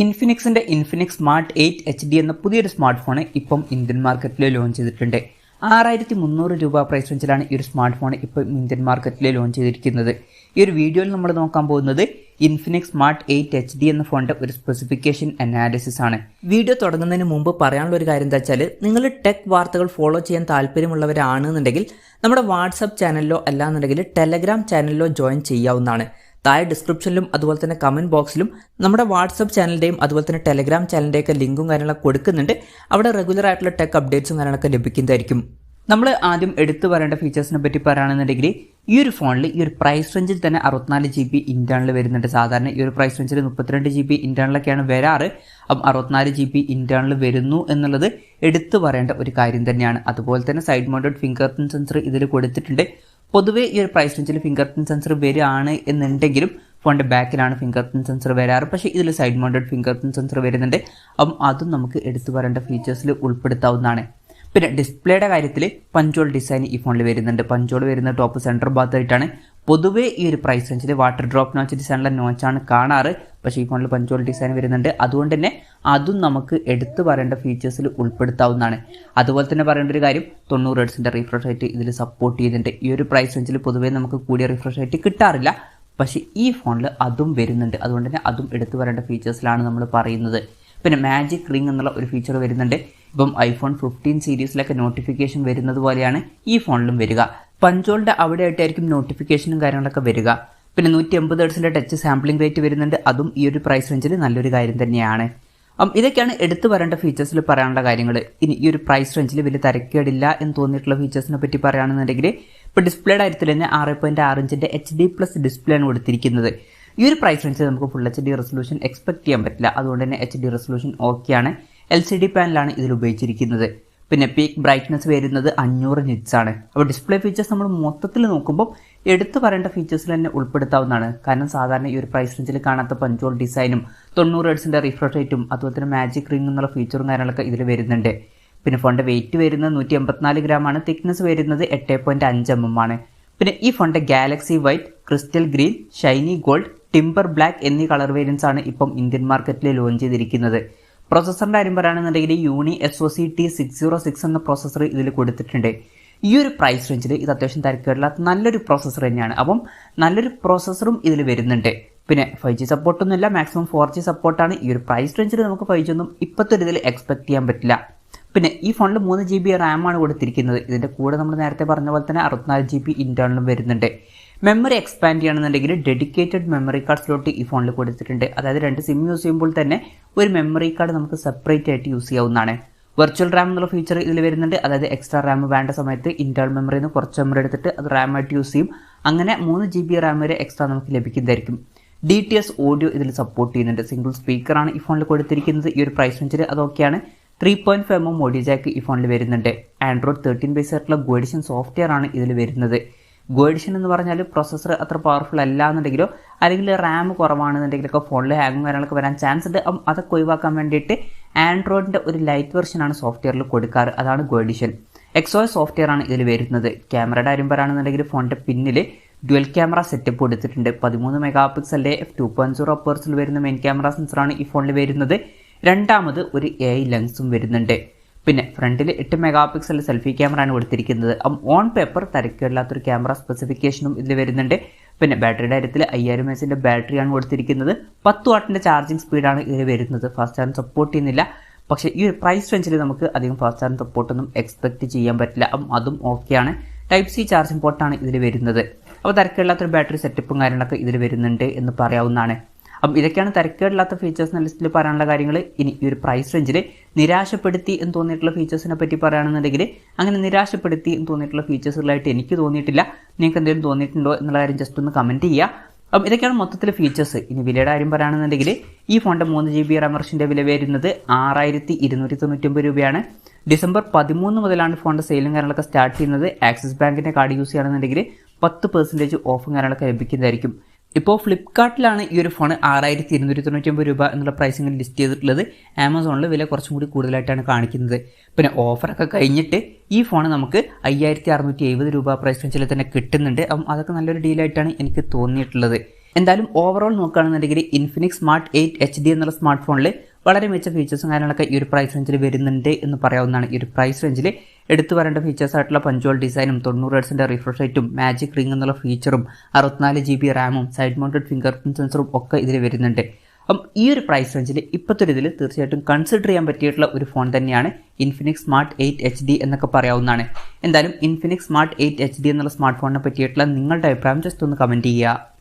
ഇൻഫിനിക്സിന്റെ Infinix smart 8 HD എന്ന പുതിയൊരു smart phone ഇപ്പം ഇന്ത്യൻ മാർക്കറ്റിൽ ലോഞ്ച് ചെയ്തിട്ടുണ്ട്. 6300 രൂപ പ്രൈസ് റേഞ്ചിലാണ് ഈ ഒരു സ്മാർട്ട് ഫോൺ ഇപ്പം ഇന്ത്യൻ മാർക്കറ്റിൽ ലോഞ്ച് ചെയ്തിരിക്കുന്നത്. ഈ ഒരു വീഡിയോയിൽ നമ്മൾ നോക്കാൻ പോകുന്നത് ഇൻഫിനിക്സ് സ്മാർട്ട് 8 HD എന്ന ഫോണിന്റെ ഒരു സ്പെസിഫിക്കേഷൻ അനാലിസിസ് ആണ്. വീഡിയോ തുടങ്ങുന്നതിന് മുമ്പ് പറയാനുള്ള ഒരു കാര്യം എന്താ വെച്ചാൽ, നിങ്ങൾ ടെക് വാർത്തകൾ ഫോളോ ചെയ്യാൻ താല്പര്യമുള്ളവരാണെന്നുണ്ടെങ്കിൽ നമ്മുടെ വാട്സപ്പ് ചാനലിലോ അല്ലാന്നുണ്ടെങ്കിൽ ടെലഗ്രാം ചാനലിലോ ജോയിൻ ചെയ്യാവുന്നതാണ്. താഴെ ഡിസ്ക്രിപ്ഷനിലും അതുപോലെ തന്നെ കമന്റ് ബോക്സിലും നമ്മുടെ വാട്സപ്പ് ചാനലിന്റെയും അതുപോലെ തന്നെ ടെലഗ്രാം ചാനലിന്റെയൊക്കെ ലിങ്കും കാര്യങ്ങളൊക്കെ കൊടുക്കുന്നുണ്ട്. അവിടെ റെഗുലർ ആയിട്ടുള്ള ടെക് അപ്ഡേറ്റ്സും കാര്യങ്ങളൊക്കെ ലഭിക്കുന്നതായിരിക്കും. നമ്മൾ ആദ്യം എടുത്തു പറയേണ്ട ഫീച്ചേഴ്സിനെ പറ്റി പറയുകയാണെന്നുണ്ടെങ്കിൽ, ഈ ഒരു ഫോണിൽ ഈ ഒരു പ്രൈസ് റേഞ്ചിൽ തന്നെ 64 GB ഇന്റേണൽ വരുന്നുണ്ട്. സാധാരണ ഈ ഒരു പ്രൈസ് റേഞ്ചിൽ 32 GB ഇന്റേണലൊക്കെയാണ് വരാറ്. അപ്പം 64 GB ഇന്റേണൽ വരുന്നു എന്നുള്ളത് എടുത്തു പറയേണ്ട ഒരു കാര്യം തന്നെയാണ്. അതുപോലെ തന്നെ side mounted finger print sensor ഇതിൽ കൊടുത്തിട്ടുണ്ട്. പൊതുവേ ഈ ഒരു പ്രൈസ് റേഞ്ചിൽ ഫിംഗർ പ്രിന്റ് സെൻസർ വരികയാണ് എന്നുണ്ടെങ്കിലും ഫോണിന്റെ ബാക്കിലാണ് ഫിംഗർ പ്രിന്റ് സെൻസർ വരാറ്. പക്ഷേ ഇതിൽ side mounted finger print sensor വരുന്നുണ്ട്. അപ്പം അതും നമുക്ക് എടുത്തു പറയേണ്ട ഫീച്ചേഴ്സിൽ ഉൾപ്പെടുത്താവുന്നതാണ്. പിന്നെ ഡിസ്പ്ലേയുടെ കാര്യത്തിൽ പഞ്ചോൾ ഡിസൈൻ ഈ ഫോണിൽ വരുന്നുണ്ട്. പഞ്ചോൾ വരുന്ന ടോപ്പ് സെൻറ്റർ ഭാഗത്തായിട്ടാണ്. പൊതുവേ ഈ ഒരു പ്രൈസ് റേഞ്ചിൽ വാട്ടർ ഡ്രോപ്പ് നോച്ച് ഡിസൈനുള്ള നോച്ചാണ് കാണാറ്. പക്ഷേ ഈ ഫോണിൽ പഞ്ചോൾ ഡിസൈൻ വരുന്നുണ്ട്. അതുകൊണ്ട് തന്നെ അതും നമുക്ക് എടുത്തു പറയേണ്ട ഫീച്ചേഴ്സിൽ ഉൾപ്പെടുത്താവുന്നതാണ്. അതുപോലെ തന്നെ പറയേണ്ട ഒരു കാര്യം, 90 Hz റിഫ്രഷ് റേറ്റ് ഇതിൽ സപ്പോർട്ട് ചെയ്യുന്നുണ്ട്. ഈ ഒരു പ്രൈസ് റേഞ്ചിൽ പൊതുവേ നമുക്ക് കൂടിയ റിഫ്രഷ് റേറ്റ് കിട്ടാറില്ല. പക്ഷേ ഈ ഫോണിൽ അതും വരുന്നുണ്ട്. അതുകൊണ്ട് തന്നെ അതും എടുത്തു പറയേണ്ട ഫീച്ചേഴ്സിലാണ് നമ്മൾ പറയുന്നത്. പിന്നെ മാജിക് റിംഗ് എന്നുള്ള ഒരു ഫീച്ചർ വരുന്നുണ്ട്. ഇപ്പം iPhone 15 സീരീസിലൊക്കെ നോട്ടിഫിക്കേഷൻ വരുന്നത് പോലെയാണ് ഈ ഫോണിലും വരിക. പഞ്ചോളിന്റെ അവിടെ ആയിട്ടായിരിക്കും നോട്ടിഫിക്കേഷനും കാര്യങ്ങളൊക്കെ വരിക. പിന്നെ 180 Hz ടച്ച് സാമ്പിളിംഗ് റേറ്റ് വരുന്നുണ്ട്. അതും ഈ ഒരു പ്രൈസ് റേഞ്ചിൽ നല്ലൊരു കാര്യം തന്നെയാണ്. ഇതൊക്കെയാണ് എടുത്തു പറയേണ്ട ഫീച്ചേഴ്സിൽ പറയാനുള്ള കാര്യങ്ങൾ. ഇനി ഈ ഒരു പ്രൈസ് റേഞ്ചിൽ വലിയ തരക്കേടില്ല എന്ന് തോന്നിയിട്ടുള്ള ഫീച്ചേഴ്സിനെ പറ്റി പറയുകയാണെന്നുണ്ടെങ്കിൽ, ഇപ്പോൾ ഡിസ്പ്ലേയുടെ കാര്യത്തിൽ തന്നെ 6.6 ഇഞ്ചിന്റെ HD+ ഡിസ്പ്ലേ ആണ് കൊടുത്തിരിക്കുന്നത്. ഈ ഒരു പ്രൈസ് റേഞ്ചിൽ നമുക്ക് ഫുൾ HD റെസൊല്യൂഷൻ എക്സ്പെക്ട് ചെയ്യാൻ പറ്റില്ല. അതുകൊണ്ട് തന്നെ HD റെസൊല്യൂഷൻ ഓക്കെയാണ്. LCD പാനലാണ് ഇതിൽ ഉപയോഗിച്ചിരിക്കുന്നത്. പിന്നെ പീക്ക് ബ്രൈറ്റ്നസ് വരുന്നത് 500 nits ആണ്. അപ്പോൾ ഡിസ്പ്ലേ ഫീച്ചേഴ്സ് നമ്മൾ മൊത്തത്തിൽ നോക്കുമ്പോൾ എടുത്തു പറയേണ്ട ഫീച്ചേഴ്സിൽ തന്നെ ഉൾപ്പെടുത്താവുന്നതാണ്. കാരണം സാധാരണ ഈ ഒരു പ്രൈസ് റേഞ്ചിൽ കാണാത്ത പഞ്ചോൾ ഡിസൈനും 90 Hz റിഫ്രഷ് റേറ്റും അതുപോലെ തന്നെ മാജിക് റിംഗ് എന്നുള്ള ഫീച്ചറും കാര്യങ്ങളൊക്കെ ഇതിൽ വരുന്നുണ്ട്. പിന്നെ ഫോണിന്റെ വെയിറ്റ് വരുന്നത് 184 gram ആണ്. തിക്നെസ് വരുന്നത് 8.5 mm ആണ്. പിന്നെ ഈ ഫോണിന്റെ Galaxy white, crystal green, Shiny gold, timber black എന്നീ കളർ വേരിയൻസ് ആണ് ഇപ്പം ഇന്ത്യൻ മാർക്കറ്റിൽ ലോഞ്ച് ചെയ്തിരിക്കുന്നത്. പ്രോസസ്സറിന്റെ കാര്യം പറയുകയാണെന്നുണ്ടെങ്കിൽ unisoc T606 എന്ന പ്രോസസ്സർ ഇതിൽ കൊടുത്തിട്ടുണ്ട്. ഈ ഒരു പ്രൈസ് റേഞ്ചിൽ ഇത് അത്യാവശ്യം തിരക്കേടില്ലാത്ത നല്ലൊരു പ്രോസസ്സർ തന്നെയാണ്. അപ്പം നല്ലൊരു പ്രോസസ്സറും ഇതിൽ വരുന്നുണ്ട്. പിന്നെ 5G സപ്പോർട്ടൊന്നുമില്ല, മാക്സിമം 4G സപ്പോർട്ടാണ്. ഈ ഒരു പ്രൈസ് റേഞ്ചിൽ നമുക്ക് 5G ഒന്നും ഇപ്പോഴത്തെ ഒരു ഇതിൽ എക്സ്പെക്ട് ചെയ്യാൻ പറ്റില്ല. പിന്നെ ഈ ഫോണിൽ 3 GB RAM ആണ് കൊടുത്തിരിക്കുന്നത്. ഇതിന്റെ കൂടെ നമ്മൾ നേരത്തെ പറഞ്ഞ പോലെ തന്നെ 64 GB ഇന്റേണലും വരുന്നുണ്ട്. മെമ്മറി എക്സ്പാൻഡ് ചെയ്യണമെന്നുണ്ടെങ്കിൽ ഡെഡിക്കേറ്റഡ് മെമ്മറി കാർഡ് സ്ലോട്ട് ഈ ഫോണിൽ കൊടുത്തിട്ടുണ്ട്. അതായത് 2 SIM യൂസ് ചെയ്യുമ്പോൾ തന്നെ ഒരു മെമ്മറി കാർഡ് നമുക്ക് സെപ്പറേറ്റ് ആയിട്ട് യൂസ് ചെയ്യാവുന്നതാണ്. വെർച്വൽ റാം എന്നുള്ള ഫീച്ചർ ഇതിൽ വരുന്നുണ്ട്. അതായത് എക്സ്ട്രാ റാം വേണ്ട സമയത്ത് ഇന്റേണൽ മെമ്മറിയിൽ നിന്ന് കുറച്ച് മെമ്മറി എടുത്തിട്ട് അത് റാം ആയിട്ട് യൂസ് ചെയ്യും. അങ്ങനെ 3 GB RAM വരെ എക്സ്ട്രാ നമുക്ക് ലഭിക്കുന്നതായിരിക്കും. DTS ഓഡിയോ ഇതിൽ സപ്പോർട്ട് ചെയ്യുന്നുണ്ട്. സിംഗിൾ സ്പീക്കറാണ് ഈ ഫോണിൽ കൊടുത്തിരിക്കുന്നത്. ഈ ഒരു പ്രൈസ് റേഞ്ചിൽ അതൊക്കെയാണ്. 3.5 mm ഓഡിയോ ജാക്ക് ഈ ഫോണിൽ വരുന്നുണ്ട്. Android 13 ബേസ് ആയിട്ടുള്ള Go Edition സോഫ്റ്റ്വെയർ ആണ് ഇതിൽ വരുന്നത്. Go Edition എന്ന് പറഞ്ഞാൽ പ്രോസസ്സർ അത്ര പവർഫുൾ അല്ല എന്നുണ്ടെങ്കിലോ അല്ലെങ്കിൽ റാം കുറവാണെന്നുണ്ടെങ്കിലൊക്കെ ഫോണിൽ ഹാങ്ങും കാര്യങ്ങളൊക്കെ വരാൻ ചാൻസ് ഉണ്ട്. അതൊക്കെ ഒഴിവാക്കാൻ വേണ്ടിയിട്ട് ആൻഡ്രോയിഡിന്റെ ഒരു ലൈറ്റ് വെർഷനാണ് സോഫ്റ്റ്വെയറിൽ കൊടുക്കാറ്. അതാണ് Go Edition. XOS സോഫ്റ്റ്വെയർ ആണ് ഇതിൽ വരുന്നത്. ക്യാമറയുടെ കാര്യം പറയുകയാണെന്നുണ്ടെങ്കിൽ ഫോണിന്റെ പിന്നിൽ ഡ്യുവൽ ക്യാമറ സെറ്റപ്പ് കൊടുത്തിട്ടുണ്ട്. 13 MP f2.0 അപ്പേഴ്സിൽ വരുന്ന മെയിൻ ക്യാമറ സെൻസറാണ് ഈ ഫോണിൽ വരുന്നത്. രണ്ടാമത് ഒരു AI ലെൻസും വരുന്നുണ്ട്. പിന്നെ ഫ്രണ്ടിൽ 8 MP സെൽഫി ക്യാമറ ആണ് കൊടുത്തിരിക്കുന്നത്. ഓൺ പേപ്പർ തരക്കേടില്ലാത്തൊരു ക്യാമറ സ്പെസിഫിക്കേഷനും ഇതിൽ വരുന്നുണ്ട്. പിന്നെ ബാറ്ററിയുടെ കാര്യത്തിൽ 5000 mAh ബാറ്ററിയാണ് കൊടുത്തിരിക്കുന്നത്. 10 വാട്ടിന്റെ ചാർജിങ് സ്പീഡാണ് ഇതിൽ വരുന്നത്. ഫാസ്റ്റ് ചാർജ് സപ്പോർട്ട് ചെയ്യുന്നില്ല. പക്ഷേ ഈ ഒരു പ്രൈസ് റേഞ്ചിൽ നമുക്ക് അധികം ഫാസ്റ്റ് ചാർജ് സപ്പോർട്ടൊന്നും എക്സ്പെക്ട് ചെയ്യാൻ പറ്റില്ല. അതും ഓക്കെയാണ്. Type-C ചാർജിംഗ് പോർട്ടാണ് ഇതിൽ വരുന്നത്. അപ്പോൾ തരക്കേടില്ലാത്തൊരു ബാറ്ററി സെറ്റപ്പും കാര്യങ്ങളൊക്കെ ഇതിൽ വരുന്നുണ്ട് എന്ന് പറയാവുന്നതാണ്. ഇതൊക്കെയാണ് തരക്കേടില്ലാത്ത ഫീച്ചേഴ്സ് എന്ന ലിസ്റ്റിൽ പറയാനുള്ള കാര്യങ്ങൾ. ഇനി ഈ ഒരു പ്രൈസ് റേഞ്ചിൽ നിരാശപ്പെടുത്തി എന്ന് തോന്നിയിട്ടുള്ള ഫീച്ചേഴ്സിനെ പറ്റി പറയുകയാണെന്നുണ്ടെങ്കിൽ, അങ്ങനെ നിരാശപ്പെടുത്തി എന്ന് തോന്നിയിട്ടുള്ള ഫീച്ചേഴ്സുകളായിട്ട് എനിക്ക് തോന്നിയിട്ടില്ല. നിങ്ങൾക്ക് എന്തെങ്കിലും തോന്നിയിട്ടുണ്ടോ എന്നുള്ള കാര്യം ജസ്റ്റ് ഒന്ന് കമൻറ്റ് ചെയ്യുക. ഇതൊക്കെയാണ് മൊത്തത്തിൽ ഫീച്ചേഴ്സ്. ഇനി വിലയുടെ കാര്യം പറയുകയാണെന്നുണ്ടെങ്കിൽ, ഈ ഫോണിന്റെ 3 GB RAM വെർഷന്റെ വില വരുന്നത് 6299 രൂപയാണ്. ഡിസംബർ 13 മുതലാണ് ഫോണിന്റെ സെയിലും കാര്യങ്ങളൊക്കെ സ്റ്റാർട്ട് ചെയ്യുന്നത്. ആക്സിസ് ബാങ്കിന്റെ കാർഡ് യൂസ് ചെയ്യുകയാണെന്നുണ്ടെങ്കിൽ 10% ഓഫും കാര്യങ്ങളൊക്കെ ലഭിക്കുന്നതായിരിക്കും. ഇപ്പോൾ ഫ്ലിപ്കാർട്ടിലാണ് ഈ ഒരു ഫോൺ 6299 രൂപ എന്നുള്ള പ്രൈസിങ്ങിൽ ലിസ്റ്റ് ചെയ്തിട്ടുള്ളത്. ആമസോണിൽ വില കുറച്ചും കൂടി കൂടുതലായിട്ടാണ് കാണിക്കുന്നത്. പിന്നെ ഓഫറൊക്കെ കഴിഞ്ഞിട്ട് ഈ ഫോൺ നമുക്ക് 5670 രൂപ പ്രൈസ് റേഞ്ചിൽ തന്നെ കിട്ടുന്നുണ്ട്. അതൊക്കെ നല്ലൊരു ഡീലായിട്ടാണ് എനിക്ക് തോന്നിയിട്ടുള്ളത്. എന്തായാലും ഓവറോൾ നോക്കുകയാണെന്നുണ്ടെങ്കിൽ ഇൻഫിനിക്സ് സ്മാർട്ട് 8 HD എന്നുള്ള സ്മാർട്ട് ഫോണിൽ വളരെ മികച്ച ഫീച്ചേഴ്സും കാര്യങ്ങളൊക്കെ ഈ ഒരു പ്രൈസ് റേഞ്ചിൽ വരുന്നുണ്ട് എന്ന് പറയാവുന്നതാണ്. ഈ ഒരു പ്രൈസ് റേഞ്ചിൽ എടുത്തു പറയേണ്ട ഫീച്ചേഴ്സ് ആയിട്ടുള്ള പഞ്ച്വൽ ഡിസൈനും 90 Hz റിഫ്രഷ് റേറ്റും മാജിക് റിംഗ് എന്നുള്ള ഫീച്ചറും 64 GB റാമും സൈഡ് മൗണ്ടഡ് ഫിംഗർ പ്രിന്റ് സെൻസറും ഒക്കെ ഇതിൽ വരുന്നുണ്ട്. അപ്പം ഈ ഒരു പ്രൈസ് റേഞ്ചിൽ ഇപ്പോഴത്തെ ഒരു ഇതിൽ തീർച്ചയായിട്ടും കൺസിഡർ ചെയ്യാൻ പറ്റിയിട്ടുള്ള ഒരു ഫോൺ തന്നെയാണ് ഇൻഫിനിക്സ് സ്മാർട്ട് 8 HD എന്നൊക്കെ പറയാവുന്നതാണ്. എന്തായാലും ഇൻഫിനിക്സ് സ്മാർട്ട് 8 HD എന്നുള്ള സ്മാർട്ട് ഫോണിനെ പറ്റിയിട്ടുള്ള നിങ്ങളുടെ അഭിപ്രായം ജസ്റ്റ് ഒന്ന് കമൻറ്റ് ചെയ്യുക.